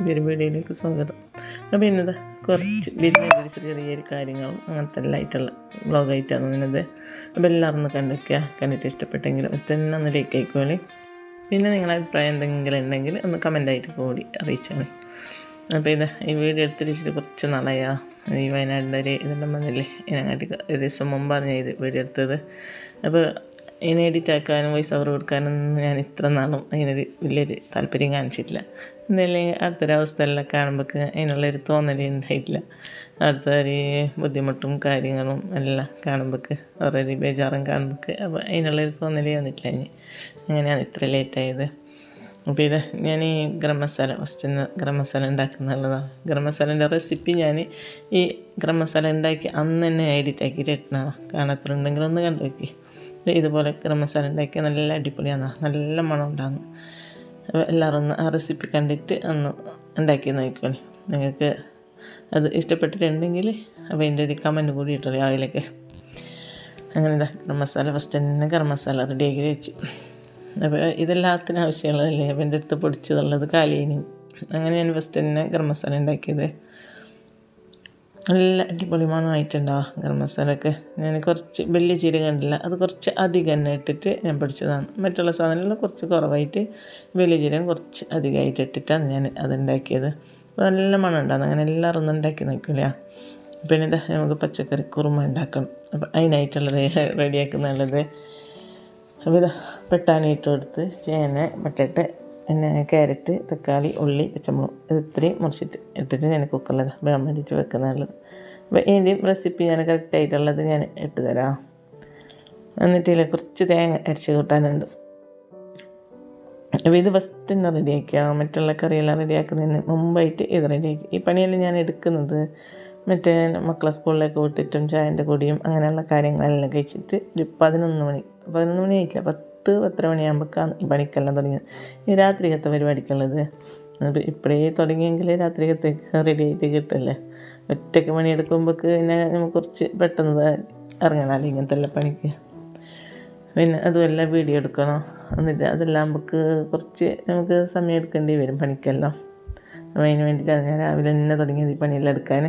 പുതിയൊരു വീഡിയോയിലേക്ക് സ്വാഗതം. അപ്പോൾ ഇന്നത് കുറച്ച് ബിരിയാണി പിടിച്ച ചെറിയൊരു കാര്യങ്ങളും അങ്ങനത്തെ എല്ലാം ആയിട്ടുള്ള വ്ളോഗായിട്ടാണ് ഇന്നത്. അപ്പോൾ എല്ലാവരും ഒന്ന് കണ്ടിരിക്കുക. കണ്ടിട്ട് ഇഷ്ടപ്പെട്ടെങ്കിൽ ഫസ്റ്റ് തന്നെ ഒന്ന് ലൈക്ക് ആയിക്കോളി. പിന്നെ നിങ്ങളുടെ അഭിപ്രായം എന്തെങ്കിലും ഉണ്ടെങ്കിൽ ഒന്ന് കമൻ്റായിട്ട് കൂടി അറിയിച്ചാണ്. അപ്പോൾ ഈ വീഡിയോ എടുത്തിട്ട് കുറച്ച് നാളായാ ഈ വയനാടിൻ്റെ ഒരു ഇതെല്ലാം വന്നില്ലേ, ഇതിനങ്ങാട്ടി ഒരു ദിവസം മുമ്പാണ് ഞാൻ ഇത് വീഡിയോ എടുത്തത്. അപ്പോൾ ഇതിനെ എഡിറ്റ് ആക്കാനും വോയിസ് ഓവർ കൊടുക്കാനൊന്നും ഞാൻ ഇത്ര നാളും അതിനൊരു വലിയൊരു താല്പര്യം കാണിച്ചിട്ടില്ല. എന്തായാലും അടുത്തൊരവസ്ഥയെല്ലാം കാണുമ്പോൾ അതിനുള്ളൊരു തോന്നൽ ഉണ്ടായിട്ടില്ല. അടുത്തൊരു ബുദ്ധിമുട്ടും കാര്യങ്ങളും എല്ലാം കാണുമ്പോൾ ഓരോ ബേജാറും കാണുമ്പോൾ അപ്പോൾ അതിനുള്ളൊരു തോന്നലേ വന്നിട്ടില്ല. അങ്ങനെയാണ് ഇത്ര ലേറ്റായത്. അപ്പോൾ ഇത് ഞാൻ ഈ ഗരം മസാല ഫസ്റ്റ് ഗരം മസാല ഉണ്ടാക്കുന്നുള്ളതാണ്. ഗരം മസാലേൻ്റെ റെസിപ്പി ഞാൻ ഈ ഗരം മസാല ഉണ്ടാക്കി അന്ന് തന്നെ എഡിറ്റ് ആക്കിയിട്ട് ഇട്ടണ. കാണാത്തതുണ്ടെങ്കിൽ ഒന്ന് കണ്ടു നോക്കി. ഇതുപോലെ ഗരം മസാല ഉണ്ടാക്കിയാൽ നല്ല അടിപൊളിയാണ്, നല്ല മണം ഉണ്ടാകുന്നു. അപ്പോൾ എല്ലാവരും ഒന്ന് ആ റെസിപ്പി കണ്ടിട്ട് ഒന്ന് ഉണ്ടാക്കി നോക്കിക്കോളി. നിങ്ങൾക്ക് അത് ഇഷ്ടപ്പെട്ടിട്ടുണ്ടെങ്കിൽ അപ്പോൾ അതിൻ്റെ ഒരു കമൻറ്റ് കൂടി ഇട്ടോളി അതിലേക്ക്. അങ്ങനെ ഗരം മസാല ഫസ്റ്റ് തന്നെ ഗരം മസാല റെഡിയാക്കി വെച്ച്. അപ്പോൾ ഇതെല്ലാത്തിനും ആവശ്യമുള്ളതല്ലേ. അപ്പോൾ എൻ്റെ അടുത്ത് പൊടിച്ചതുള്ളത് കാലിന്. അങ്ങനെ ഞാൻ ഫസ്റ്റ് തന്നെ ഗരം മസാല ഉണ്ടാക്കിയത്. നല്ല അടിപൊളി മണമായിട്ടുണ്ടാവും ഗരം മസാലയൊക്കെ. ഞാൻ കുറച്ച് വലിയ ജീരകം കണ്ടില്ല, അത് കുറച്ച് അധികം തന്നെ ഇട്ടിട്ട് ഞാൻ പൊടിച്ചതാണ്. മറ്റുള്ള സാധനങ്ങൾ കുറച്ച് കുറവായിട്ട് വലിയ ജീരകം കുറച്ച് അധികമായിട്ട് ഇട്ടിട്ടാണ് ഞാൻ അതുണ്ടാക്കിയത്. അപ്പോൾ നല്ല മണം ഉണ്ടാകുന്നു. അങ്ങനെ എല്ലാവരും ഒന്നും ഉണ്ടാക്കി നോക്കില്ല. പിന്നെ നമുക്ക് പച്ചക്കറി കുറുമ ഉണ്ടാക്കണം. അപ്പോൾ അതിനായിട്ടുള്ളത് റെഡിയാക്കുന്നുള്ളത്. അപ്പോൾ പെട്ടാണി ഇട്ട് കൊടുത്ത് ചേന മറ്റട്ട് പിന്നെ ക്യാരറ്റ് തക്കാളി ഉള്ളി പച്ചമുളക് ഇത് ഇത്രയും മുറിച്ചിട്ട് ഇട്ടിട്ട് ഞാൻ കുക്കറിൽ വേഗം വേണ്ടിയിട്ട് വെക്കുന്നുള്ളത്. അപ്പോൾ ഇതിൻ്റെയും റെസിപ്പി ഞാൻ കറക്റ്റായിട്ടുള്ളത് ഞാൻ ഇട്ട് തരാം. എന്നിട്ട് കുറച്ച് തേങ്ങ അരച്ച് കൂട്ടാനുണ്ട്. അപ്പോൾ ഇത് ഫസ്റ്റ് തന്നെ റെഡിയാക്കുക. മറ്റുള്ള കറിയെല്ലാം റെഡിയാക്കുന്നതിന് മുമ്പായിട്ട് ഇത് റെഡിയാക്കി. ഈ പണിയെല്ലാം ഞാൻ എടുക്കുന്നത് മറ്റേ മക്കളെ സ്കൂളിലേക്ക് വിട്ടിട്ടും ചായൻ്റെ കൂടിയും അങ്ങനെയുള്ള കാര്യങ്ങളെല്ലാം കഴിച്ചിട്ട് ഒരു 11 മണി ആയിട്ടില്ല, 10 മണിയാകുമ്പോഴേക്കാണ് ഈ പണിക്കെല്ലാം തുടങ്ങിയത്. ഈ രാത്രികത്തെ പരിപാടിക്കുള്ളത് ഇപ്പോഴേ തുടങ്ങിയെങ്കിൽ രാത്രികത്തേക്ക് റെഡി ആയിട്ട് കിട്ടല്ലേ. ഒറ്റയ്ക്ക് പണിയെടുക്കുമ്പോഴേക്ക് പിന്നെ നമുക്ക് കുറച്ച് പെട്ടെന്ന് ഇറങ്ങണമല്ലോ ഇങ്ങനത്തെ എല്ലാ പണിക്ക്. പിന്നെ അതുമല്ല വീഡിയോ എടുക്കണം. എന്നിട്ട് അതെല്ലാം നമുക്ക് കുറച്ച് നമുക്ക് സമയം എടുക്കേണ്ടി വരും പണിക്കെല്ലാം. അപ്പോൾ അതിന് വേണ്ടിയിട്ടാണ് ഞാൻ രാവിലെ തന്നെ തുടങ്ങിയത് ഈ പണിയെല്ലാം എടുക്കാൻ.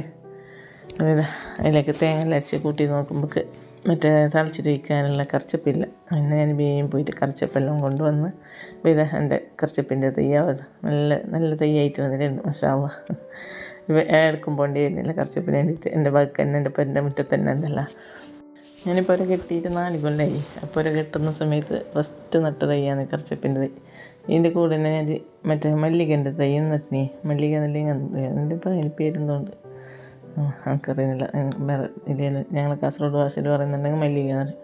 അതിലേക്ക് തേങ്ങ അരച്ച് കൂട്ടി നോക്കുമ്പോൾ മറ്റേ തളിച്ചിട്ട് വയ്ക്കാനുള്ള കറിച്ചപ്പില്ല. അങ്ങനെ ഞാൻ വേഗം പോയിട്ട് കറിച്ചപ്പെല്ലാം കൊണ്ടുവന്ന് ഇത് എൻ്റെ കറിച്ചപ്പിൻ്റെ തയ്യാവത് നല്ല തയ്യായിട്ട് വന്നിട്ടുണ്ട്. മസാല എടുക്കും പോകേണ്ടി വരുന്നില്ല കറിച്ചപ്പിന് വേണ്ടിയിട്ട്. എൻ്റെ ബാക്കി തന്നെ എൻ്റെ പെരൻ്റെ മുറ്റത്ത് തന്നെ ഉണ്ടല്ലോ. ഞാനിപ്പോൾ ഒരു കെട്ടിയിട്ട് 4 കൊല്ലമായി. അപ്പോൾ ഒരു കെട്ടുന്ന സമയത്ത് ഫസ്റ്റ് നട്ട തയ്യാണ് കറിച്ചപ്പിൻ്റെ തൈ. ഇതിൻ്റെ കൂടെ തന്നെ ഞാൻ മറ്റേ മല്ലികൻ്റെ തൈയും നട്ടിനി. മല്ലിക എൻ്റെ ഇപ്പോൾ അതിന് പേരെന്തുകൊണ്ട് എനിക്കറിയുന്നില്ല. ഞങ്ങൾ കാസർഗോഡ് ഭാഷയിൽ പറയുന്നുണ്ടെങ്കിൽ മല്ലിക എന്ന് പറയും.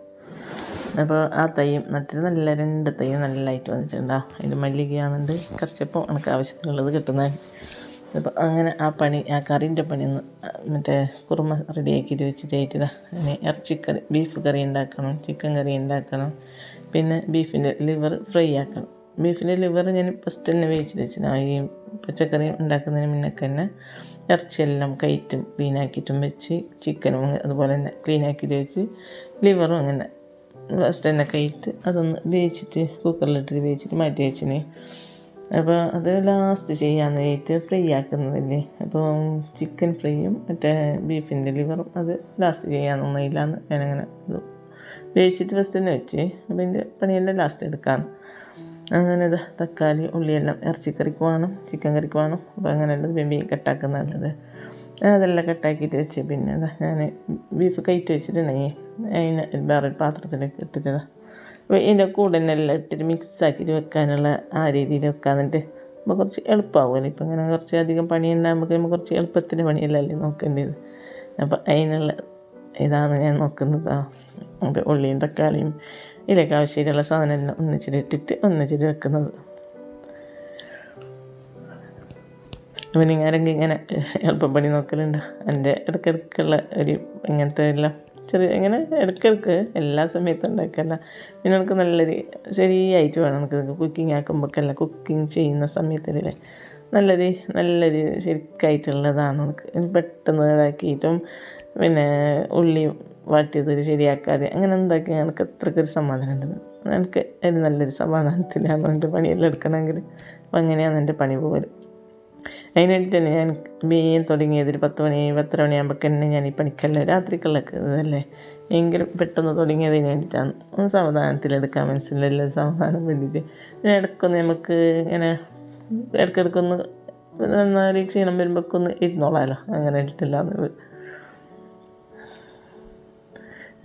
അപ്പോൾ ആ തൈയും നട്ടിട്ട് നല്ല 2 തൈയും നല്ലതായിട്ട് വന്നിട്ടുണ്ടാവും. അതിൻ്റെ മല്ലികയാണെന്നുണ്ട് കറിച്ചപ്പം എനിക്ക് ആവശ്യത്തിനുള്ളത് കിട്ടുന്നതാണ്. അപ്പോൾ അങ്ങനെ ആ കറീൻ്റെ പണി ഒന്ന് മറ്റേ കുറുമ റെഡിയാക്കിയിട്ട് വെച്ചിട്ടായിട്ട് അങ്ങനെ ഇറച്ചിക്കറി ബീഫ് കറി ഉണ്ടാക്കണം, ചിക്കൻ കറി ഉണ്ടാക്കണം. പിന്നെ ബീഫിൻ്റെ ലിവർ ഫ്രൈ ആക്കണം. ബീഫിൻ്റെ ലിവർ ഞാൻ ഫസ്റ്റ് തന്നെ വേവിച്ചിട്ട് വെച്ചിന്. ഈ പച്ചക്കറി ഉണ്ടാക്കുന്നതിന് മുന്നൊക്കെ തന്നെ ഇറച്ചിയെല്ലാം കയറ്റും ക്ലീനാക്കിയിട്ടും വെച്ച്, ചിക്കനും അതുപോലെ തന്നെ ക്ലീനാക്കിയിട്ട് വെച്ച്, ലിവറും അങ്ങനെ ഫസ്റ്റ് തന്നെ കയറ്റ് അതൊന്ന് വേവിച്ചിട്ട് കുക്കറിലിട്ടിട്ട് വേവിച്ചിട്ട് മാറ്റി വെച്ചിന്. അപ്പോൾ അത് ലാസ്റ്റ് ചെയ്യാമെന്ന് വെച്ചിട്ട് ഫ്രൈ ആക്കുന്നതല്ലേ. അപ്പോൾ ചിക്കൻ ഫ്രൈയും മറ്റേ ബീഫിൻ്റെ ലിവറും അത് ലാസ്റ്റ് ചെയ്യാമെന്നൊന്നുമില്ലാന്ന് ഞാനങ്ങനെ ഇത് വേവിച്ചിട്ട് ഫസ്റ്റ് തന്നെ വെച്ച്. അപ്പോൾ അതിൻ്റെ പണിയെല്ലാം ലാസ്റ്റ് എടുക്കാം. അങ്ങനെ തക്കാളി ഉള്ളിയെല്ലാം ഇറച്ചിക്കറിക്ക് വേണം, ചിക്കൻ കറിക്ക് വേണം. അപ്പോൾ അങ്ങനെയുള്ളത് വെമ്പി കട്ടാക്കുന്നുള്ളത് അതെല്ലാം കട്ടാക്കിയിട്ട് വെച്ച് പിന്നെ ഞാൻ ബീഫ് കയറ്റി വെച്ചിട്ടുണ്ടെങ്കിൽ അതിന് വേറൊരു പാത്രത്തിലേക്ക് ഇട്ടിട്ട് അപ്പോൾ ഇതിൻ്റെ കൂടെ തന്നെ എല്ലാം ഇട്ടിട്ട് മിക്സാക്കിയിട്ട് വെക്കാനുള്ള ആ രീതിയിൽ വെക്കാന്നിട്ട് അപ്പോൾ കുറച്ച് എളുപ്പമാവുമല്ലോ. ഇപ്പം ഇങ്ങനെ കുറച്ച് അധികം പണി ഉണ്ടാകുമ്പോൾ നമുക്ക് കുറച്ച് എളുപ്പത്തിൻ്റെ പണിയല്ലല്ലേ നോക്കേണ്ടത്. അപ്പോൾ അതിനുള്ള ഇതാണ് ഞാൻ നോക്കുന്നത്. അപ്പോൾ ഉള്ളിയും തക്കാളിയും ഇതിലേക്ക് ആവശ്യമായിട്ടുള്ള സാധനമെല്ലാം ഒന്നിച്ചിട്ട് വെക്കുന്നത്. അപ്പോൾ നിങ്ങൾ ആരെങ്കിലും ഇങ്ങനെ എളുപ്പപ്പണി നോക്കലുണ്ടോ? എൻ്റെ ഇടയ്ക്കിടയ്ക്കുള്ള ഒരു ഇങ്ങനത്തെ എല്ലാം ഇങ്ങനെ ഇടയ്ക്കിടയ്ക്ക് എല്ലാ സമയത്തും ഉണ്ടാക്കല്ല. പിന്നെ നമുക്ക് നല്ലൊരു ശരിയായിട്ട് വേണം നമുക്ക് കുക്കിംഗ് ആക്കുമ്പോഴൊക്കെയല്ല, കുക്കിംഗ് ചെയ്യുന്ന സമയത്തല്ലേ നല്ലൊരു ശരിക്കായിട്ടുള്ളതാണ് നമുക്ക്. പെട്ടെന്ന് ഇതാക്കിയിട്ടും പിന്നെ ഉള്ളി വാട്ടിയത് ശരിയാക്കാതെ അങ്ങനെ എന്താക്കി എനിക്ക് അത്രയ്ക്കൊരു സമാധാനം ഉണ്ടെന്ന്. എനിക്ക് ഒരു നല്ലൊരു സമാധാനത്തിലാണ് എൻ്റെ പണിയെല്ലാം എടുക്കണമെങ്കിൽ. അപ്പം അങ്ങനെയാണ് എൻ്റെ പണി പോകലും. അതിന് വേണ്ടിയിട്ട് തന്നെ ഞാൻ വേഗം തുടങ്ങിയത് ഒരു 10 മണി 10 മണിയാകുമ്പോൾ തന്നെ ഞാൻ ഈ പണിക്കല്ല രാത്രിക്കുള്ളൊക്കെ ഇതല്ലേ ഭയങ്കര പെട്ടെന്ന് തുടങ്ങിയതിന് വേണ്ടിയിട്ടാണ്. സാവധാനത്തിലെടുക്കാൻ മനസ്സിലല്ല സാവധാനം വേണ്ടിയിട്ട്. പിന്നെ ഇടയ്ക്കൊന്ന് നമുക്ക് ഇങ്ങനെ ഇടയ്ക്കിടയ്ക്കൊന്ന് നന്നായി ക്ഷീണം വരുമ്പോഴൊക്കെ ഒന്ന് ഇരുന്നോളാമല്ലോ, അങ്ങനെ ഇട്ടിട്ടില്ലാന്ന്.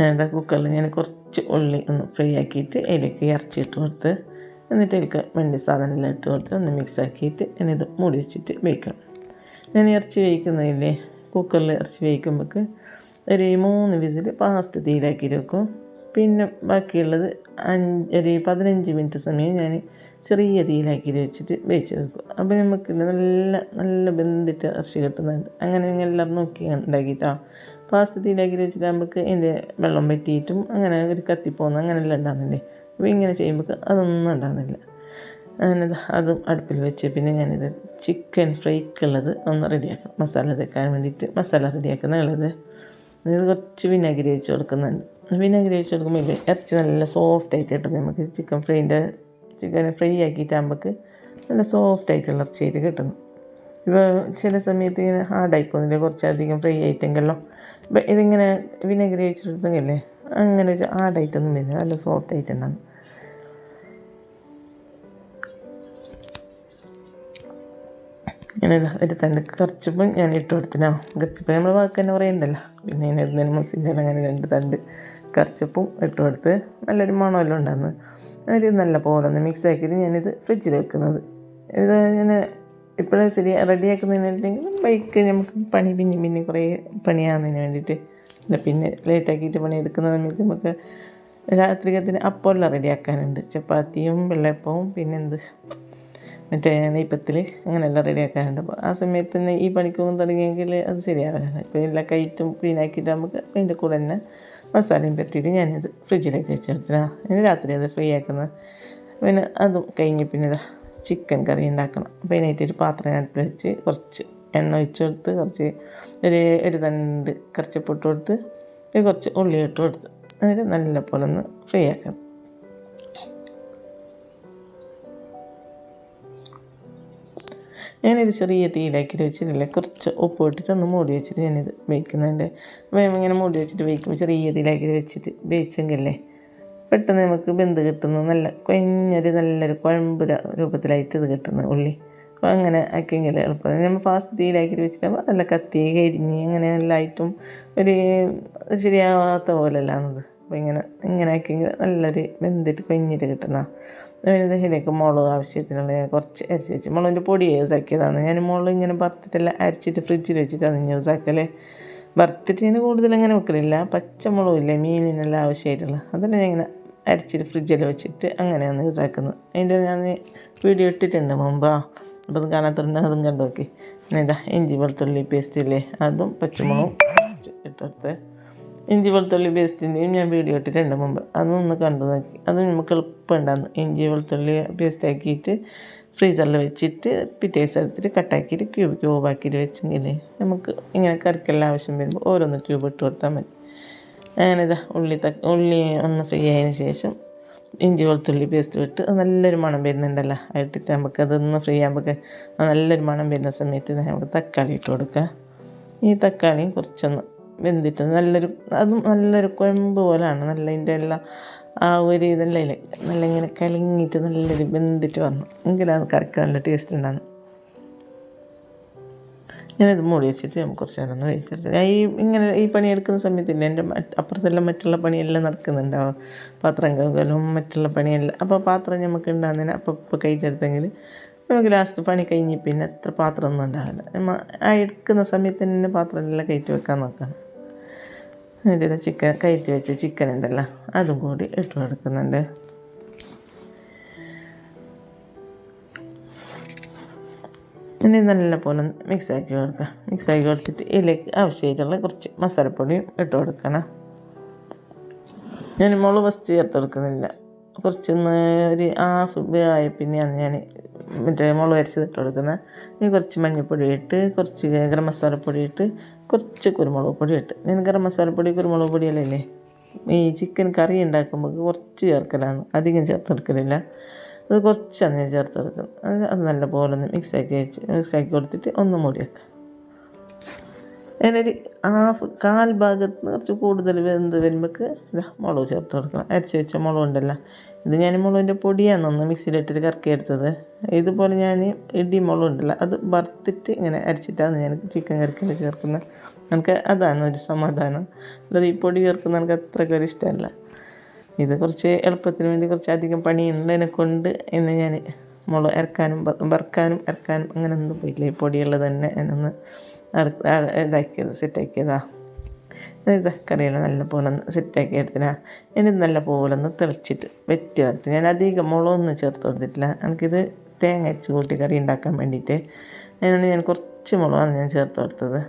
എന്താ കുക്കറിൽ ഞാൻ കുറച്ച് ഉള്ളി ഒന്ന് ഫ്രൈ ആക്കിയിട്ട് അതിലേക്ക് ഇറച്ചി ഇട്ട് കൊടുത്ത് എന്നിട്ട് അതിലേക്ക് വേണ്ടി സാധനമെല്ലാം ഇട്ട് കൊടുത്ത് ഒന്ന് മിക്സ് ആക്കിയിട്ട് ഞാനിത് മൂടി വെച്ചിട്ട് വേവിക്കണം. ഞാൻ ഇറച്ചി വേവിക്കുന്നതില്ലേ കുക്കറിൽ ഇറച്ചി വേവിക്കുമ്പോഴേക്ക് ഒരു 3 വിസിൽ ഫാസ്റ്റ് തീയിലാക്കിയിട്ട് വെക്കും. പിന്നെ ബാക്കിയുള്ളത് ഒരു 15 മിനിറ്റ് സമയം ഞാൻ ചെറിയ തീയിലാക്കിയിട്ട് വെച്ചിട്ട് വേവിച്ച് വെക്കും. അപ്പോൾ നമുക്ക് നല്ല നല്ല വെന്തിട്ട് ഇറച്ചി കിട്ടുന്നുണ്ട്. അങ്ങനെ എല്ലാം നോക്കി ഉണ്ടാക്കിയിട്ടാണ് ഫാസ്റ്റ് തീയിലാക്കിയിട്ട് വെച്ചിട്ട് നമുക്ക് അതിൻ്റെ വെള്ളം വറ്റിയിട്ടും അങ്ങനെ ഒരു കത്തിപ്പോകുന്നു അങ്ങനെയെല്ലാം ഉണ്ടാകുന്നില്ലേ. അപ്പോൾ ഇങ്ങനെ ചെയ്യുമ്പോൾ അതൊന്നും ഉണ്ടാകുന്നില്ല. അങ്ങനെ അതും അടുപ്പിൽ വെച്ച് പിന്നെ ഞാനിത് ചിക്കൻ ഫ്രൈക്കുള്ളത് ഒന്ന് റെഡിയാക്കണം. മസാല തേക്കാൻ വേണ്ടിയിട്ട് മസാല റെഡിയാക്കുന്നുള്ളത് ഇത് കുറച്ച് വിനാഗിരി ഒഴിച്ച് കൊടുക്കുന്നുണ്ട്. വിനാഗിരി ഒഴിച്ച് കൊടുക്കുമ്പോൾ ഇല്ലേ ഇറച്ചി നല്ല സോഫ്റ്റായിട്ട് കിട്ടുന്നത്. നമുക്ക് ചിക്കൻ ഫ്രൈ ആക്കിയിട്ടാകുമ്പോൾക്ക് നല്ല സോഫ്റ്റായിട്ടുള്ള ഇറച്ചിയായിട്ട് കിട്ടുന്നു. ഇപ്പോൾ ചില സമയത്ത് ഇങ്ങനെ ഹാർഡായി പോകുന്നില്ല കുറച്ചധികം ഫ്രൈ ആയിട്ടെങ്കിലോ. അപ്പോൾ ഇതിങ്ങനെ വിനാഗിരി ഒഴിച്ചെടുത്തെങ്കിലേ അങ്ങനെ ഒരു ഹാർഡായിട്ടൊന്നും വരുന്നില്ല, നല്ല സോഫ്റ്റ് ആയിട്ടുണ്ടാകും. ഞാനിത് ഒരു തണ്ട് കറിച്ചപ്പം ഞാൻ ഇട്ട് കൊടുത്തിനോ. കറിച്ചപ്പം നമ്മൾ വാക്ക് തന്നെ പറയണ്ടല്ലോ. പിന്നെ ഞാൻ ഇടുന്നതിന് മസിൻ്റെ അങ്ങനെ 2 തണ്ട് കറിച്ചപ്പും ഇട്ട് കൊടുത്ത് നല്ലൊരു മണമെല്ലാം ഉണ്ടാകുന്നു. അതിൽ നല്ല പോലെ ഒന്ന് മിക്സ് ആക്കിയിട്ട് ഞാനിത് ഫ്രിഡ്ജിൽ വെക്കുന്നത്. ഇത് ഇങ്ങനെ ഇപ്പോഴേ ശരി റെഡിയാക്കുന്നതിനുണ്ടെങ്കിൽ ബൈക്ക് നമുക്ക് പണി പിന്നെ കുറേ പണിയാകുന്നതിന് വേണ്ടിയിട്ട് പിന്നെ ലേറ്റാക്കിയിട്ട് പണി എടുക്കുന്ന സമയത്ത് നമുക്ക് രാത്രികത്തിന് അപ്പമെല്ലാം റെഡിയാക്കാനുണ്ട്. ചപ്പാത്തിയും വെള്ളയപ്പവും പിന്നെന്ത് മറ്റേ നെയ്പ്പത്തിൽ അങ്ങനെയെല്ലാം റെഡിയാക്കാനുണ്ട്. അപ്പോൾ ആ സമയത്ത് തന്നെ ഈ പണിക്കൊന്നും തുടങ്ങിയെങ്കിൽ അത് ശരിയാവില്ല. ഇപ്പോൾ എല്ലാം കയറ്റും ക്ലീനാക്കിയിട്ട് നമുക്ക് അതിൻ്റെ കൂടെ തന്നെ മസാലയും പറ്റിയിട്ട് ഞാനിത് ഫ്രിഡ്ജിലേക്ക് വെച്ചെടുത്തിനാണ്. ഇനി രാത്രി അത് ഫ്രീ ആക്കുന്നത്. പിന്നെ അതും കഴിഞ്ഞ് പിന്നെ ഇതാ ചിക്കൻ കറി ഉണ്ടാക്കണം. അപ്പോൾ അതിനായിട്ടൊരു പാത്രം അടുപ്പിൽ വെച്ച് കുറച്ച് എണ്ണ ഒഴിച്ച് കൊടുത്ത് കുറച്ച് ഒരു തണ്ട് കറിച്ചപ്പിട്ട് കൊടുത്ത് കുറച്ച് ഉള്ളി ഇട്ട് കൊടുത്ത് എന്നിട്ട് നല്ല പോലെ ഒന്ന് ഫ്രൈ ആക്കണം. ഞാനിത് ചെറിയ തീയിലാക്കിയിട്ട് വെച്ചിട്ടില്ല, കുറച്ച് ഉപ്പ് ഇട്ടിട്ട് ഒന്ന് മൂടി വെച്ചിട്ട് ഞാനിത് വേവിക്കുന്നുണ്ട്. അപ്പോൾ ഇങ്ങനെ മൂടി വെച്ചിട്ട് വേവിക്കുമ്പോൾ ചെറിയ തീയിലാക്കിയിട്ട് വെച്ചിട്ട് വേവിച്ചെങ്കിലേ പെട്ടെന്ന് നമുക്ക് വെന്ത് കിട്ടുന്നു. നല്ല നല്ലൊരു കുഴമ്പ് രൂപത്തിലായിട്ട് ഇത് കിട്ടുന്നു ഉള്ളി. അപ്പോൾ അങ്ങനെ ആക്കിയെങ്കിൽ എളുപ്പം. നമ്മൾ ഫാസ്റ്റ് തീയിലാക്കിയിട്ട് വെച്ചിട്ടാകുമ്പോൾ നല്ല കത്തി കരിഞ്ഞ് അങ്ങനെ എല്ലായിട്ടും ഒരു ശരിയാവാത്ത പോലെയല്ലാന്നത്. അപ്പോൾ ഇങ്ങനെ ആക്കിയെങ്കിൽ നല്ലൊരു വെന്തിട്ട് കൊഞ്ഞിട്ട് കിട്ടുന്ന. ഇതിലേക്ക് മുളക് ആവശ്യത്തിനുള്ള കുറച്ച് അരച്ച് വെച്ച് മുളകിൻ്റെ പൊടി യൂസ് ആക്കിയതാണ്. ഞാൻ മുളക് ഇങ്ങനെ വറുത്തിട്ടെല്ലാം അരച്ചിട്ട് ഫ്രിഡ്ജിൽ വെച്ചിട്ടാണ് യൂസ് ആക്കല്. വറുത്തിട്ട് ഞാൻ കൂടുതൽ അങ്ങനെ വെക്കലില്ല. പച്ചമുളകില്ലേ മീനിനെല്ലാം ആവശ്യമായിട്ടുള്ള അതെല്ലാം ഞാൻ ഇങ്ങനെ അരച്ചിട്ട് ഫ്രിഡ്ജിൽ വെച്ചിട്ട് അങ്ങനെയാണ് യൂസ് ആക്കുന്നത്. അതിൻ്റെ ഞാൻ വീഡിയോ ഇട്ടിട്ടുണ്ട് മുമ്പ്. അപ്പോൾ അത് കാണാത്തുണ്ട്, അതും കണ്ടു നോക്കി. പിന്നെ ഇതാ ഇഞ്ചി വെളുത്തുള്ളി പേസ്റ്റില്ലേ അതും പച്ചമുളകും ഇട്ടെടുത്ത് ഇഞ്ചി വെളുത്തുള്ളി പേസ്റ്റിൻ്റെയും ഞാൻ വീഡിയോ ഇട്ടിട്ടുണ്ട് മുമ്പ്, അതൊന്ന് കണ്ടു നോക്കി. അതും നമുക്ക് എളുപ്പമുണ്ടാകുന്നു. ഇഞ്ചി വെളുത്തുള്ളി പേസ്റ്റ് ആക്കിയിട്ട് ഫ്രീസറിൽ വെച്ചിട്ട് പിറ്റേ ദിവസം എടുത്തിട്ട് കട്ടാക്കിയിട്ട് ക്യൂബാക്കിയിട്ട് വെച്ചെങ്കിൽ നമുക്ക് ഇങ്ങനെ കറിക്കെല്ലാം ആവശ്യം വരുമ്പോൾ ഓരോന്ന് ക്യൂബ് ഇട്ട് കൊടുത്താൽ മതി. അങ്ങനെ ഇതാ ഉള്ളി ഒന്ന് ഫ്രൈ ആയതിന് ശേഷം ഇഞ്ചി വെളുത്തുള്ളി പേസ്റ്റ് ഇട്ട് നല്ലൊരു മണം വരുന്നുണ്ടല്ലോ, ഇട്ടിട്ട് നമുക്കതൊന്ന് ഫ്രൈ ആകുമ്പോൾ നല്ലൊരു മണം വരുന്ന സമയത്ത് നമുക്ക് തക്കാളി ഇട്ട് കൊടുക്കുക. ഈ തക്കാളിയും കുറച്ചൊന്ന് വെന്തിട്ട് നല്ലൊരു കുഴമ്പ് പോലെയാണ്. നല്ല ഇതിൻ്റെ എല്ലാം ആ ഒരു ഇതെല്ലാം നല്ല ഇങ്ങനെ കലങ്ങിയിട്ട് നല്ലൊരു വെന്തിട്ട് വന്നു എങ്കിലാണ് കറിക്ക് നല്ല ടേസ്റ്റ് ഉണ്ടാകുന്നു. ഞാനിത് മൂടി വെച്ചിട്ട് നമുക്ക് കുറച്ച് നേരം ഒന്ന് വേവിച്ചെടുക്കാം. ഈ പണിയെടുക്കുന്ന സമയത്തില്ല എൻ്റെ അപ്പുറത്തെല്ലാം മറ്റുള്ള പണിയെല്ലാം നടക്കുന്നുണ്ടാവും, പാത്രം കഴുകലും മറ്റുള്ള പണിയെല്ലാം. അപ്പോൾ പാത്രം നമുക്ക് ഉണ്ടാകുന്നതിന് അപ്പോൾ കഴിച്ചെടുത്തെങ്കിൽ നമുക്ക് ലാസ്റ്റ് പണി കഴിഞ്ഞ് പിന്നെ എത്ര പാത്രമൊന്നും ഉണ്ടാവില്ല. ആ എടുക്കുന്ന സമയത്ത് തന്നെ പാത്രമെല്ലാം കയറ്റി വെക്കാൻ നോക്കണം. അതിൻ്റെ ചിക്കൻ കയറ്റി വെച്ച ചിക്കൻ ഉണ്ടല്ലോ അതും കൂടി ഇട്ട് കൊടുക്കുന്നുണ്ട്. ഇനി നല്ല പോലെ മിക്സാക്കി കൊടുക്കുക. മിക്സാക്കി കൊടുത്തിട്ട് ഇതിലേക്ക് ആവശ്യമായിട്ടുള്ള കുറച്ച് മസാലപ്പൊടിയും ഇട്ട് കൊടുക്കണം. ഞാൻ മുളക് ഫസ്റ്റ് ചേർത്ത് കൊടുക്കുന്നില്ല, കുറച്ചൊന്ന് ഒരു ഹാഫ് ആയ പിന്നെയാണ് ഞാൻ മറ്റേ മുളക് അരച്ചത് ഇട്ട് കൊടുക്കുന്നത്. ഇനി കുറച്ച് മഞ്ഞൾപ്പൊടി ഇട്ട് കുറച്ച് ഗരം മസാലപ്പൊടി ഇട്ട് കുറച്ച് കുരുമുളക് പൊടി ഇട്ട്. ഞാൻ ഗരം മസാലപ്പൊടി കുരുമുളക് പൊടിയല്ലേ ഈ ചിക്കൻ കറി ഉണ്ടാക്കുമ്പോൾ കുറച്ച് ചേർക്കലാണ്, അധികം ചേർത്തെടുക്കലില്ല. അത് കുറച്ചാണ് ഞാൻ ചേർത്ത് കൊടുക്കുന്നത്. അത് നല്ലപോലെ ഒന്ന് മിക്സാക്കി കൊടുത്തിട്ട് ഒന്ന് മൂടി വെക്കാം. അതിനൊരു കാൽ ഭാഗത്ത് കുറച്ച് കൂടുതൽ വെന്ത് വരുമ്പോൾക്ക് മുളക് ചേർത്ത് കൊടുക്കണം. അരച്ച് വെച്ച മുളക് ഉണ്ടല്ലോ, ഇത് ഞാൻ മുളകിൻ്റെ പൊടിയാണെന്ന് മിക്സിയിലിട്ടിട്ട് കറക്കിയെടുത്തത്. ഇതുപോലെ ഞാൻ ഇടി മുളക് ഉണ്ടല്ലോ അത് വറുത്തിട്ട് ഇങ്ങനെ അരച്ചിട്ടാണ് ഞാൻ ചിക്കൻ കറിക്കെല്ലാം ചേർക്കുന്നത്. എനിക്ക് അതാണ് ഒരു സമാധാനം. അല്ലാതെ ഈ പൊടി ചേർക്കുന്നത് എനിക്ക് അത്രയ്ക്ക് ഒരു ഇഷ്ടമല്ല. ഇത് കുറച്ച് എളുപ്പത്തിന് വേണ്ടി കുറച്ച് അധികം പണിയുണ്ടതിനെ കൊണ്ട് ഇന്ന് ഞാൻ മുളക് വറുക്കാനും ഇറക്കാനും അങ്ങനെ ഒന്നും പോയില്ല. ഈ പൊടിയുള്ളത് തന്നെ എന്നൊന്ന് സെറ്റാക്കിയതാ. കറിയെല്ലാം നല്ല പോലെ ഒന്ന് സെറ്റാക്കി എടുത്തിനാ. ഇനി നല്ല പോലെ ഒന്ന് തിളച്ചിട്ട് വരട്ട്. ഞാൻ അധികം മുളകൊന്നും ചേർത്ത് കൊടുത്തിട്ടില്ല. എനിക്കിത് തേങ്ങ അരച്ച് കൂട്ടി കറി ഉണ്ടാക്കാൻ വേണ്ടിയിട്ട്. അതിനുവേണ്ടി ഞാൻ കുറച്ച് മുളകാണ് ഞാൻ ചേർത്ത് കൊടുത്തത്.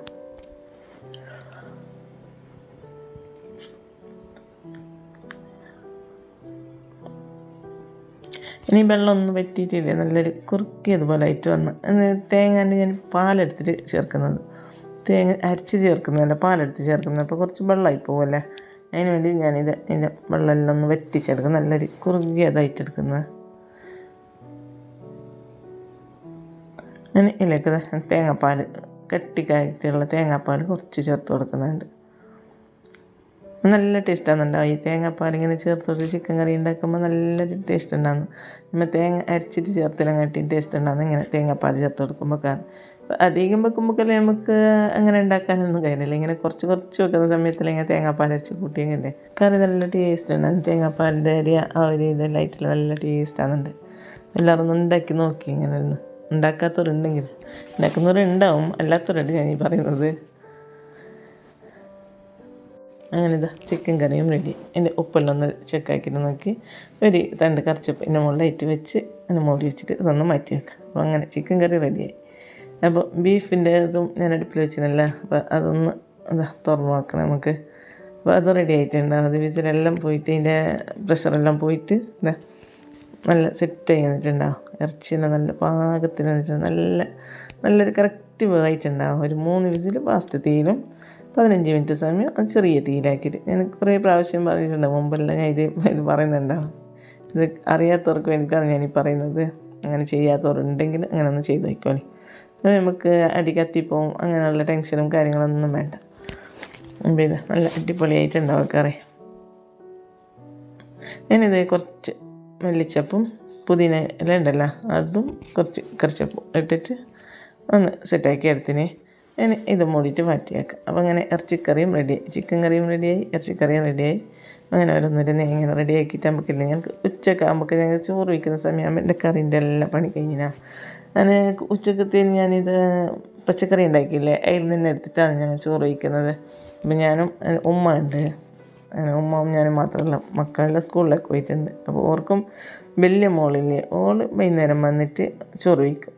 ഇനി വെള്ളം ഒന്നും പറ്റിയിട്ടില്ല, നല്ലൊരു കുറുക്കിയതുപോലെ ആയിട്ട് വന്ന്. തേങ്ങാൻ്റെ ഞാൻ പാലെടുത്തിട്ട് ചേർക്കുന്നത്, തേങ്ങ അരച്ച് ചേർക്കുന്നതല്ല, പാലെടുത്ത് ചേർക്കുന്നത്. അപ്പോൾ കുറച്ച് വെള്ളമായി പോവല്ലേ, അതിന് വേണ്ടി ഇതിൻ്റെ വെള്ളമെല്ലാം ഒന്ന് വറ്റിച്ചെടുക്കും, നല്ലൊരു കുറുകിയതായിട്ടെടുക്കുന്നത്. അങ്ങനെ ഇതിലേക്ക് തേങ്ങാപ്പാൽ കട്ടിക്കായിട്ടുള്ള തേങ്ങാപ്പാൽ കുറച്ച് ചേർത്ത് കൊടുക്കുന്നുണ്ട്. നല്ല ടേസ്റ്റാണെന്നുണ്ടാവും ഈ തേങ്ങാപ്പാൽ ഇങ്ങനെ ചേർത്തിട്ട് ചിക്കൻ കറി ഉണ്ടാക്കുമ്പോൾ നല്ലൊരു ടേസ്റ്റ് ഉണ്ടാകുന്നു. നമ്മൾ തേങ്ങ അരച്ചിട്ട് ചേർത്തിനെക്കാട്ടി ടേസ്റ്റ് ഉണ്ടാകുന്നു ഇങ്ങനെ തേങ്ങാപ്പാൽ ചേർത്ത് കൊടുക്കുമ്പോൾ. അധികം വെക്കുമ്പോഴല്ലേ നമുക്ക് അങ്ങനെ ഉണ്ടാക്കാനൊന്നും കഴിയില്ല. ഇങ്ങനെ കുറച്ച് വെക്കുന്ന സമയത്തിൽ ഇങ്ങനെ തേങ്ങാപ്പാൽ അരച്ച് കൂട്ടിയെങ്കിലേ കറി നല്ല ടേസ്റ്റ് ഉണ്ടാകും. തേങ്ങാപ്പാലിൻ്റെ ആ ഒരു ഇതെല്ലാം ആയിട്ടുള്ള നല്ല ടേസ്റ്റ് ആകുന്നുണ്ട്. എല്ലാവരും ഒന്ന് ഉണ്ടാക്കി നോക്കി. ഇങ്ങനെ ഒന്ന് ഉണ്ടാക്കാത്തവരുണ്ടെങ്കിൽ, ഉണ്ടാക്കുന്നവരുണ്ടാവും, അല്ലാത്തവരുണ്ട് ഞാൻ ഈ പറയുന്നത്. അങ്ങനെ ചിക്കൻ കറിയും റെഡി. എൻ്റെ ഉപ്പെല്ലാം ഒന്ന് ചെക്കാക്കിയിട്ട് നോക്കി ഒരു തണ്ട് കറിച്ചപ്പിൻ്റെ മുകളിലായിട്ട് വെച്ച് അങ്ങനെ മൂടി വെച്ചിട്ട് ഇതൊന്ന് മാറ്റി വെക്കാം. അപ്പോൾ അങ്ങനെ ചിക്കൻ കറി റെഡിയായി. അപ്പോൾ ബീഫിൻ്റെ ഇതും ഞാൻ അടുപ്പിൽ വെച്ചിരുന്നല്ല, അപ്പോൾ അതൊന്ന് തുറന്ന് നോക്കണം നമുക്ക്. അപ്പോൾ അത് റെഡി ആയിട്ടുണ്ടാവും. അത് വിസിലെല്ലാം പോയിട്ട് അതിൻ്റെ പ്രഷറെല്ലാം പോയിട്ട് നല്ല സെറ്റായി വന്നിട്ടുണ്ടാവും. ഇറച്ചിയെല്ലാം നല്ല പാകത്തിന് വന്നിട്ടുണ്ട്. നല്ലൊരു കറക്റ്റ് വേവായിട്ടുണ്ടാവും. ഒരു 3 വിസിൽ ഫാസ്റ്റ് തീയിലും 15 മിനിറ്റ് സമയം ചെറിയ തീയിലാക്കിയിട്ട്. ഞാൻ കുറേ പ്രാവശ്യം പറഞ്ഞിട്ടുണ്ട് മുമ്പെല്ലാം. ഞാൻ ഇത് പറയുന്നുണ്ടാവും. ഇത് അറിയാത്തവർക്ക് വേണ്ടിയിട്ടാണ് ഞാനീ പറയുന്നത്. അങ്ങനെ ചെയ്യാത്തവരുണ്ടെങ്കിൽ അങ്ങനെ ഒന്ന് ചെയ്ത് നോക്കിക്കോളി. നമുക്ക് അടി കത്തിപ്പോവും, അങ്ങനെയുള്ള ടെൻഷനും കാര്യങ്ങളൊന്നും വേണ്ട. ഇത് നല്ല അടിപൊളിയായിട്ടുണ്ടാവും കറി. ഞാനിത് കുറച്ച് മല്ലിച്ചപ്പും പുതിന എല്ലാം ഉണ്ടല്ലോ അതും കുറച്ച് കറിച്ചപ്പും ഇട്ടിട്ട് ഒന്ന് സെറ്റാക്കി എടുത്തിന്. ഇനി ഇത് മൂടിയിട്ട് മാറ്റി വെക്കാം. അപ്പോൾ അങ്ങനെ ഇറച്ചിക്കറിയും റെഡിയായി, ചിക്കൻ കറിയും റെഡിയായി, ഇറച്ചിക്കറിയും റെഡിയായി. അങ്ങനെ ഓരോന്നിരുന്ന് ഇങ്ങനെ റെഡിയാക്കിയിട്ട് നമുക്കില്ല. ഞങ്ങൾക്ക് ഉച്ചക്കാകുമ്പോൾ ഞങ്ങൾ ചോറ് വയ്ക്കുന്ന സമയമാകുമ്പോൾ എൻ്റെ കറീൻ്റെ എല്ലാം പണി കഴിഞ്ഞാൽ ഞാൻ ഉച്ചക്കത്തേന് ഞാനിത് പച്ചക്കറി ഉണ്ടാക്കിയില്ലേ, അതിൽ നിന്ന് എടുത്തിട്ടാണ് ഞാൻ ചോറ് വയ്ക്കുന്നത്. അപ്പം ഞാനും ഉമ്മ ഉണ്ട്, ഉമ്മയും ഞാനും മാത്രമല്ല, മക്കളെല്ലാം സ്കൂളിലൊക്കെ പോയിട്ടുണ്ട്. അപ്പോൾ ഓർക്കും വലിയ മോളില്ലേ, ഓള് വൈകുന്നേരം വന്നിട്ട് ചോറ് വയ്ക്കും,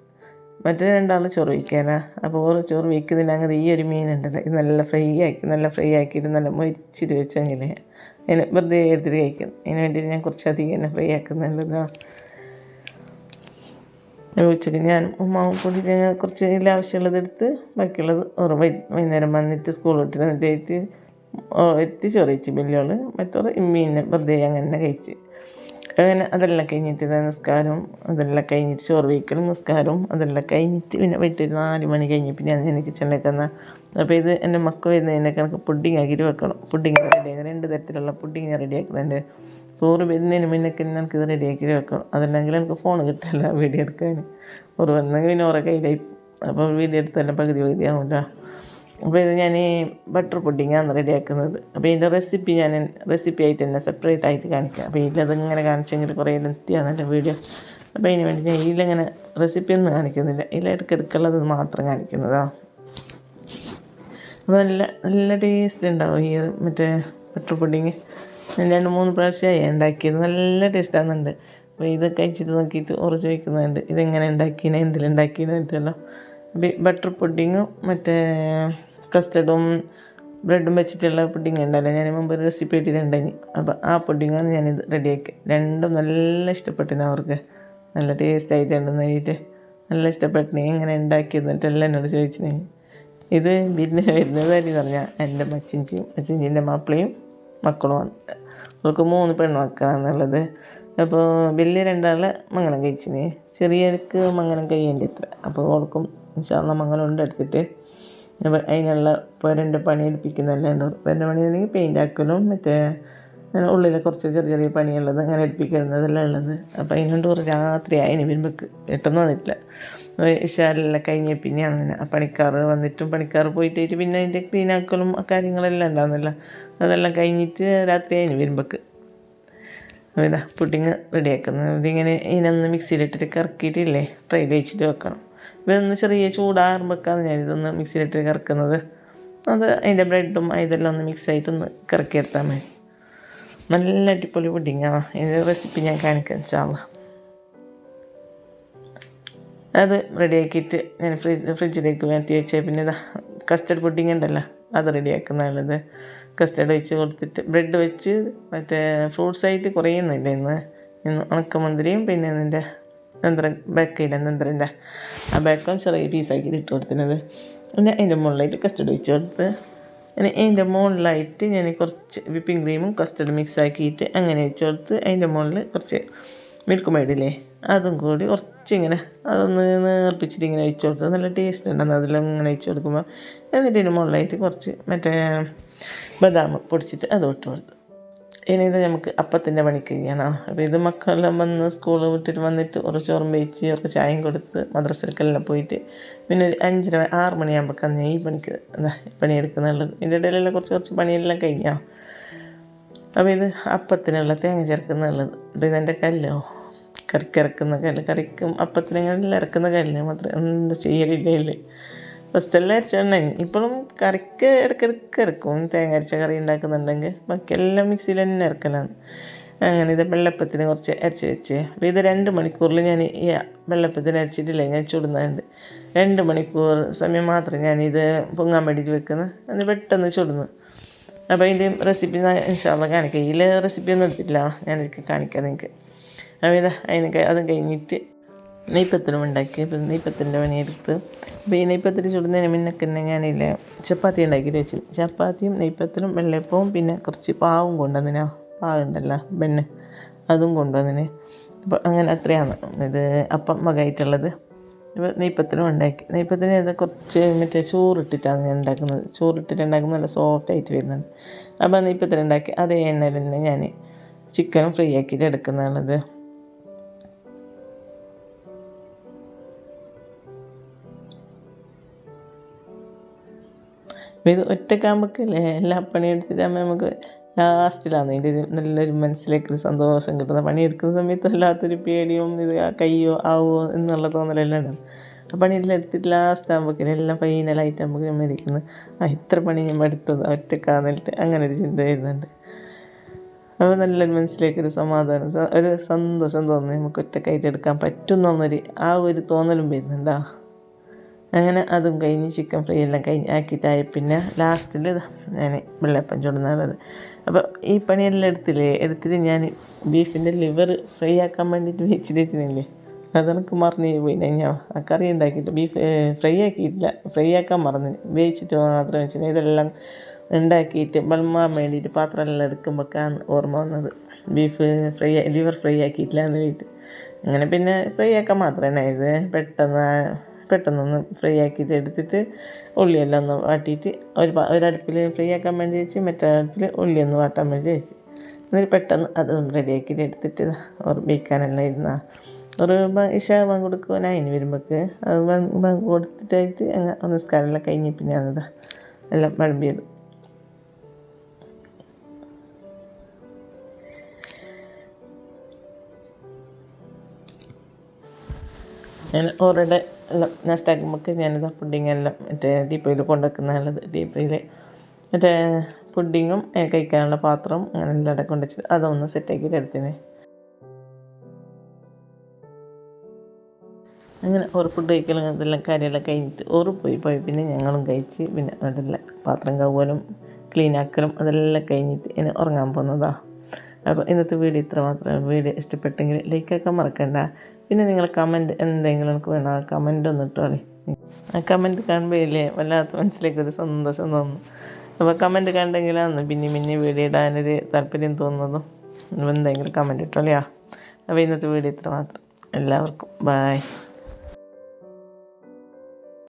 മറ്റേ രണ്ടാൾ ചോറ് വയ്ക്കാനാ. അപ്പോൾ ഓരോ ചോറ് വയ്ക്കുന്നില്ല. അങ്ങനെ ഈ ഒരു മീനുണ്ടല്ലോ, ഇത് നല്ല ഫ്രൈ ആക്കിയിട്ട് നല്ല മൊരിച്ചിട്ട് വെച്ചെങ്കിലേ അതിന് വെറുതെ എടുത്തിട്ട് കഴിക്കും. അതിന് വേണ്ടി ഞാൻ കുറച്ചധികം തന്നെ ഫ്രൈ ആക്കുന്നുള്ളതാണ്. ഉച്ചയ്ക്ക് ഞാൻ ഉമ്മാവും കൂടി ഞങ്ങൾ കുറച്ച് ആവശ്യമുള്ളത് എടുത്ത് ബാക്കിയുള്ളത് വൈകുന്നേരം വന്നിട്ട് സ്കൂൾ വിട്ടിട്ട് വന്നിട്ട് എത്തി ചോറ് കഴിച്ച് വലിയോള്, മറ്റോറ് മീനെ വെറുതെ അങ്ങനെ കഴിച്ച്. അങ്ങനെ അതെല്ലാം കഴിഞ്ഞിട്ട് നിസ്കാരവും അതെല്ലാം കഴിഞ്ഞിട്ട് ചോറ് വയ്ക്കലും നിസ്കാരവും അതെല്ലാം കഴിഞ്ഞിട്ട് പിന്നെ വൈകിട്ട് 4 മണി കഴിഞ്ഞ് പിന്നെ ഞാൻ കിച്ചണിലേക്ക് വന്നാൽ. അപ്പോൾ ഇത് എൻ്റെ മക്കൾ വരുന്നതിൻ്റെ കണക്ക് പുഡിങ് ആക്കിയിട്ട് വെക്കണം. പുഡിങ് റെഡിയാക്കി 2 തരത്തിലുള്ള പുഡിങ് ഞാൻ റെഡിയാക്കുന്നുണ്ട്. ചോറ് വരുന്നതിന് മുന്നേക്ക് എനിക്കിത് റെഡിയാക്കിയിട്ട് വെക്കണം. അതല്ലെങ്കിൽ എനിക്ക് ഫോൺ കിട്ടില്ല വീഡിയോ എടുക്കാൻ. ഓറ് വന്നെങ്കിൽ പിന്നെ ഓരോ കയ്യിലായി, അപ്പോൾ വീഡിയോ എടുത്തല്ല പകുതി ആവില്ല. അപ്പോൾ ഇത് ഞാൻ ബട്ടർ പുഡിങ്ങാണ് റെഡിയാക്കുന്നത്. അപ്പോൾ ഇതിൻ്റെ റെസിപ്പി ആയിട്ട് തന്നെ സെപ്പറേറ്റ് ആയിട്ട് കാണിക്കാം. അപ്പോൾ ഇതിലതിങ്ങനെ കാണിച്ചെങ്കിൽ കുറേ ലെങ്തിയാണല്ലോ വീഡിയോ. അപ്പോൾ അതിന് വേണ്ടി ഞാൻ ഇതിലങ്ങനെ റെസിപ്പിയൊന്നും കാണിക്കുന്നില്ല, ഇതിലിടയ്ക്കിടയ്ക്കുള്ളത് മാത്രം കാണിക്കുന്നതാണ്. അപ്പോൾ നല്ല ടേസ്റ്റ് ഉണ്ടാവും ഈ മറ്റേ ബട്ടർ പുഡിങ്. ഞാൻ 2-3 പ്രാവശ്യമായി ഉണ്ടാക്കിയത്, നല്ല ടേസ്റ്റ് ആകുന്നുണ്ട്. അപ്പോൾ ഇത് കഴിച്ചിട്ട് നോക്കിയിട്ട് ഓറ് ചോദിക്കുന്നുണ്ട് ഇതെങ്ങനെ ഉണ്ടാക്കിനെ, എന്തിലുണ്ടാക്കിയെന്നല്ലോ. ബട്ടർ പുഡിങ്ങും മറ്റേ കസ്റ്റർഡും ബ്രെഡും വെച്ചിട്ടുള്ള പുഡിങ് ഉണ്ടല്ലോ, ഞാൻ മുമ്പ് റെസിപ്പി ഇട്ടിട്ടുണ്ടെങ്കിൽ. അപ്പോൾ ആ പുഡിങ്ങാണ് ഞാനിത് റെഡിയാക്കി. രണ്ടും നല്ല ഇഷ്ടപ്പെട്ടിന് അവർക്ക്, നല്ല ടേസ്റ്റ് ആയിട്ടുണ്ടെന്നായിട്ട് നല്ല ഇഷ്ടപ്പെട്ടിന്. എങ്ങനെ ഉണ്ടാക്കിയെന്നിട്ടെല്ലാം എന്നോട് ചോദിച്ചിന്. ഇത് വരുന്നത് പറഞ്ഞാൽ എൻ്റെ മച്ചിഞ്ചിൻ്റെ മാപ്പിളയും മക്കളും വന്നു. അവൾക്ക് 3 പെൺമക്കളാണെന്നുള്ളത്. അപ്പോൾ വലിയ 2 മംഗലം കഴിച്ചിന്, ചെറിയക്ക് മംഗലം കഴിയേണ്ടി ഇത്ര. അപ്പോൾ അവൾക്കും ഇൻഷാല്ലാ മംഗലം ഉണ്ടെടുത്തിട്ട് അപ്പോൾ അതിനുള്ള പുരൻ്റെ പണി എടുപ്പിക്കുന്നതെല്ലാം ഉണ്ടാവും. പുരൻ്റെ പണി അല്ലെങ്കിൽ പെയിൻ്റ് ആക്കലും മറ്റേ അങ്ങനെ ഉള്ളിൽ കുറച്ച് ചെറിയ ചെറിയ പണിയുള്ളത് അങ്ങനെ എടുപ്പിക്കുന്നതെല്ലാം ഉള്ളത്. അപ്പോൾ അതിനുകൊണ്ട് ഒരു രാത്രി അതിന് വരുമ്പോൾക്ക് പെട്ടെന്ന് വന്നിട്ടില്ല. ഇഷാലെല്ലാം കഴിഞ്ഞ പിന്നെയാണ് ആ പണിക്കാർ വന്നിട്ടും പണിക്കാർ പോയിട്ട് പിന്നെ അതിൻ്റെ ക്ലീൻ ആക്കലും ആ കാര്യങ്ങളെല്ലാം ഉണ്ടാകുന്നില്ല. അതെല്ലാം കഴിഞ്ഞിട്ട് രാത്രി അതിന് വരുമ്പോൾക്ക് അപ്പോൾ ഇതാ പുഡിങ് റെഡിയാക്കുന്നത്. ഇതിങ്ങനെ ഇതിനൊന്ന് മിക്സിയിലിട്ടിട്ട് കറക്കിയിട്ടില്ലേ ട്രെയിൽ വെച്ചിട്ട് വെക്കണം. ഇതൊന്ന് ചെറിയ ചൂടാറുമ്പോഴേക്കാണ് ഞാനിതൊന്ന് മിക്സിയിലിട്ട് കറക്കുന്നത്. അത് അതിൻ്റെ ബ്രെഡും ഇതെല്ലാം ഒന്ന് മിക്സായിട്ടൊന്ന് കറക്കിയെടുത്താൽ മതി. നല്ല അടിപൊളി പുഡിങ്ങാണ്. ഇതിൻ്റെ റെസിപ്പി ഞാൻ കാണിക്കാം ഇൻഷാല്ലാ. അത് റെഡിയാക്കിയിട്ട് ഞാൻ ഫ്രിഡ്ജിലേക്ക് മാറ്റി വെച്ചാൽ പിന്നെ ഇതാ കസ്റ്റർഡ് പുഡിങ് ഉണ്ടല്ലോ അത് റെഡിയാക്കുന്നതാണുള്ളത്. കസ്റ്റർഡ് വെച്ച് കൊടുത്തിട്ട് ബ്രെഡ് വെച്ച് മറ്റേ ഫ്രൂട്ട്സായിട്ട് കുറേയൊന്നുമില്ല ഇന്ന് ഉണക്കമുന്തിരിയും പിന്നെ ഇതിൻ്റെ ബേക്കയില്ല നെന്ത്രൻ്റെ ആ ബേക്കം ചെറിയ പീസാക്കിയിട്ട് ഇട്ട് കൊടുക്കുന്നത്. പിന്നെ അതിൻ്റെ മുകളിലായിട്ട് കസ്റ്റർഡ് വെച്ച് കൊടുത്ത് പിന്നെ അതിൻ്റെ മുകളിലായിട്ട് ഞാൻ കുറച്ച് വിപ്പിംഗ് ക്രീമും കസ്റ്റർഡ് മിക്സ് ആക്കിയിട്ട് അങ്ങനെ വെച്ച് കൊടുത്ത് അതിൻ്റെ മുകളിൽ കുറച്ച് മിൽക്ക് മെയ്ഡില്ലേ അതും കൂടി കുറച്ചിങ്ങനെ അതൊന്ന് നേർപ്പിച്ചിട്ട് ഇങ്ങനെ വെച്ച് കൊടുത്തത് നല്ല ടേസ്റ്റ് ഉണ്ടെന്ന് അതിലും ഇങ്ങനെ വെച്ച് കൊടുക്കുമ്പോൾ. എന്നിട്ട് ഇതിന് മുകളിലായിട്ട് കുറച്ച് മറ്റേ ബദാം പൊടിച്ചിട്ട് അത് ഇട്ട് കൊടുത്തു. ഇനി ഇത് നമുക്ക് അപ്പത്തിൻ്റെ പണിക്ക് ചെയ്യണം. അപ്പോൾ ഇത് മക്കളെല്ലാം വന്ന് സ്കൂൾ വിട്ടിട്ട് വന്നിട്ട് ഒരു ചോറും വെച്ച് അവർക്ക് ചായയും കൊടുത്ത് മദ്രസയിലെല്ലാം പോയിട്ട് പിന്നെ ഒരു 5-6 മണിയാകുമ്പോഴേക്കാണ് ഞാൻ ഈ പണിക്ക് പണിയെടുക്കുന്നുള്ളത്. ഇതിൻ്റെ ഇടയിലെല്ലാം കുറച്ച് പണിയെല്ലാം കഴിഞ്ഞോ. അപ്പോൾ ഇത് അപ്പത്തിനുള്ള തേങ്ങ ചേർക്കുന്നുള്ളത്. അപ്പോൾ ഇതെൻ്റെ കല്ലോ കറിക്കിറക്കുന്ന കല്ല്, കറിക്കും അപ്പത്തിനെല്ലാം ഇറക്കുന്ന കല്ല് മാത്രമേ ഒന്നും ചെയ്യലില്ല. ഫസ്റ്റെല്ലാം അരച്ചെണ്ണ ഇപ്പോഴും കറിക്ക് ഇടയ്ക്കിടയ്ക്ക് ഇറക്കും. തേങ്ങ അരച്ച കറി ഉണ്ടാക്കുന്നുണ്ടെങ്കിൽ ബാക്കിയെല്ലാം മിക്സിയിൽ തന്നെ ഇറക്കലാണ്. അങ്ങനെ ഇത് വെള്ളപ്പത്തിന് കുറച്ച് അരച്ച് വെച്ച് അപ്പോൾ ഇത് 2 മണിക്കൂറിൽ ഞാൻ ഈ വെള്ളപ്പത്തിന് അരച്ചിട്ടില്ല, ഞാൻ ചുടുന്നുണ്ട്. 2 മണിക്കൂർ സമയം മാത്രം ഞാനിത് പൊങ്ങാൻ വേണ്ടിയിട്ട് വെക്കുന്നത്. അത് പെട്ടെന്ന് ചുടുന്നു. അപ്പോൾ അതിൻ്റെ റെസിപ്പി ഞാൻ ഇൻഷാല്ലാ കാണിക്കാം. ഇതിൽ റെസിപ്പിയൊന്നും എടുത്തിട്ടില്ല, ഞാനൊക്കെ കാണിക്കാം നിങ്ങൾക്ക്. അപ്പോൾ ഇതാ അതും കഴിഞ്ഞിട്ട് നെയ്പ്പത്തിലും ഉണ്ടാക്കി. അപ്പോൾ നെയ്പ്പത്തിൻ്റെ പണിയെടുത്ത് അപ്പോൾ ഈ നെയ്പ്പത്തിൽ ചുടുന്നതിന് മുന്നൊക്കെ തന്നെ ഞാനില്ലേ ചപ്പാത്തി ഉണ്ടാക്കിയിട്ട് വെച്ചു. ചപ്പാത്തിയും നെയ്പ്പത്തിലും വെള്ളയപ്പവും പിന്നെ കുറച്ച് പാവും കൊണ്ടുവന്നിനാ, പാവുണ്ടല്ലോ ബെണ്ണ് അതും കൊണ്ടുവന്നിന്. അപ്പോൾ അങ്ങനെ അത്രയാണ് ഇത് അപ്പം വകയായിട്ടുള്ളത്. ഇപ്പോൾ നെയ്പ്പത്തിലും ഉണ്ടാക്കി. നെയ്പ്പത്തിന് ഇത് കുറച്ച് മറ്റേ ചോറിട്ടിട്ടാണ് ഞാൻ ഉണ്ടാക്കുന്നത്. ചോറിട്ടിട്ട് ഉണ്ടാക്കുമ്പോൾ നല്ല സോഫ്റ്റായിട്ട് വരുന്നുണ്ട്. അപ്പോൾ നെയ്പ്പത്തിലുണ്ടാക്കി അതേ എണ്ണയിൽ തന്നെ ഞാൻ ചിക്കനും ഫ്രൈ ആക്കിയിട്ട് എടുക്കുന്നതാണത്. അപ്പോൾ ഇത് ഒറ്റക്കാകുമ്പോഴേക്കല്ലേ എല്ലാ പണിയെടുത്തിട്ടാകുമ്പോൾ നമുക്ക് ലാസ്റ്റിലാണ് ഇതിൻ്റെ നല്ലൊരു മനസ്സിലേക്കൊരു സന്തോഷം കിട്ടുന്നത്. പണിയെടുക്കുന്ന സമയത്ത് വല്ലാത്തൊരു പേടിയും ഇത് കയ്യോ ആവുമോ എന്നുള്ള തോന്നലെല്ലാം ഉണ്ടാകും. ആ പണിയെല്ലാം എടുത്തിട്ട് ലാസ്റ്റ് ആകുമ്പോഴേക്കും എല്ലാം ഫൈനലായിട്ട് നമുക്ക് നമ്മൾ ഇരിക്കുന്നത് ഇത്ര പണി ഞാൻ എടുത്തത് ഒറ്റക്കാന്നിട്ട് അങ്ങനെ ഒരു ചിന്ത വരുന്നുണ്ട്. അപ്പോൾ നല്ലൊരു മനസ്സിലേക്കൊരു സമാധാനം, ഒരു സന്തോഷം തോന്നുന്നു. നമുക്ക് ഒറ്റക്കായിട്ട് എടുക്കാൻ പറ്റുന്നൊന്നൊരു ആ ഒരു തോന്നലും വരുന്നുണ്ടോ. അങ്ങനെ അതും കഴിഞ്ഞ് ചിക്കൻ ഫ്രൈ എല്ലാം ആക്കിയിട്ടായി പിന്നെ ലാസ്റ്റിൽ ഞാൻ വെള്ളയപ്പം ചുടുന്നത്. അപ്പോൾ ഈ പണിയെല്ലാം എടുത്തിട്ട് ഞാൻ ബീഫിൻ്റെ ലിവർ ഫ്രൈ ആക്കാൻ വേണ്ടിയിട്ട് വെച്ചിട്ടില്ലേ, അതെനിക്ക് മറന്നു പോയി. ഞാൻ ആ കറി ഉണ്ടാക്കിയിട്ട് ബീഫ് ഫ്രൈ ആക്കിയിട്ടില്ല, ഫ്രൈ ആക്കാൻ മറന്നു, വേവിച്ചിട്ട് മാത്രം വെച്ചിട്ട് ഇതെല്ലാം ഉണ്ടാക്കിയിട്ട് വിളമ്പാൻ വേണ്ടിയിട്ട് പാത്രമെല്ലാം എടുക്കുമ്പോഴേക്കാണ് ഓർമ്മ വന്നത് ബീഫ് ലിവർ ഫ്രൈ ആക്കിയിട്ടില്ല എന്ന് വെച്ചിട്ട്. അങ്ങനെ പിന്നെ ഫ്രൈ ആക്കാൻ മാത്രമേ ഇത് പെട്ടെന്നൊന്ന് ഫ്രൈ ആക്കിയിട്ട് എടുത്തിട്ട് ഉള്ളിയെല്ലാം ഒന്ന് വാട്ടിയിട്ട് ഒരടുപ്പിൽ ഫ്രൈ ആക്കാൻ വേണ്ടി വെച്ച് മറ്റേ അടുപ്പിൽ ഉള്ളി ഒന്ന് വാട്ടാൻ വേണ്ടി വെച്ച് എന്നിട്ട് പെട്ടെന്ന് അത് റെഡിയാക്കിയിട്ട് എടുത്തിട്ട് ബേക്കാനെല്ലാം ഇരുന്ന ഒരു ഇശ ബാങ്ക് കൊടുക്കുവാനായിന് വരുമ്പോഴേക്ക് അത് ബാങ്ക് കൊടുത്തിട്ടായിട്ട് നിസ്കാരമെല്ലാം കഴിഞ്ഞ് പിന്നെ അതാ എല്ലാം വിളമ്പിയത്. ഞാൻ ഓൾറെഡി എല്ലാം നഷ്ടാക്കുമ്പോൾ ഞാനിതാ പുഡിങ്ങെല്ലാം മറ്റേ ഡീപ്പോയിൽ കൊണ്ടുവെക്കുന്നതാണുള്ളത്. ഡീപ്പോയിൽ മറ്റേ പുഡിങ്ങും കഴിക്കാനുള്ള പാത്രവും അങ്ങനെ എല്ലാം അവിടെ കൊണ്ടുവച്ച് അതൊന്ന് സെറ്റാക്കിയിട്ട് എടുത്തിന്. അങ്ങനെ ഓരോ ഫുഡ് കഴിക്കലും അതെല്ലാം കാര്യമെല്ലാം കഴിഞ്ഞിട്ട് ഓറ് പോയി പിന്നെ ഞങ്ങളും കഴിച്ച് പിന്നെ അതെല്ലാം പാത്രം കഴുകലും ക്ലീൻ ആക്കലും അതെല്ലാം കഴിഞ്ഞിട്ട് ഇനി ഉറങ്ങാൻ പോകുന്നതാ. അപ്പോൾ ഇന്നത്തെ വീഡിയോ ഇത്ര മാത്രമേ. വീഡിയോ ഇഷ്ടപ്പെട്ടെങ്കിൽ ലൈക്കാക്കാൻ മറക്കണ്ട. പിന്നെ നിങ്ങൾ കമൻറ്റ് എന്തെങ്കിലും എനിക്ക് വേണം, ആ കമൻറ്റ് ഒന്ന് ഇട്ടോളി. ആ കമൻറ്റ് കാണുമ്പോഴല്ലേ വല്ലാത്ത മനസ്സിലേക്കൊരു സന്തോഷം തോന്നും. അപ്പോൾ കമൻറ്റ് കണ്ടെങ്കിലാണ് പിന്നെ വീഡിയോ ഇടാനൊരു താല്പര്യം തോന്നുന്നതും. എന്തെങ്കിലും കമൻറ്റ് ഇട്ടോളിയാ. അപ്പോൾ ഇന്നത്തെ വീഡിയോ ഇത്ര മാത്രം. എല്ലാവർക്കും ബായ്.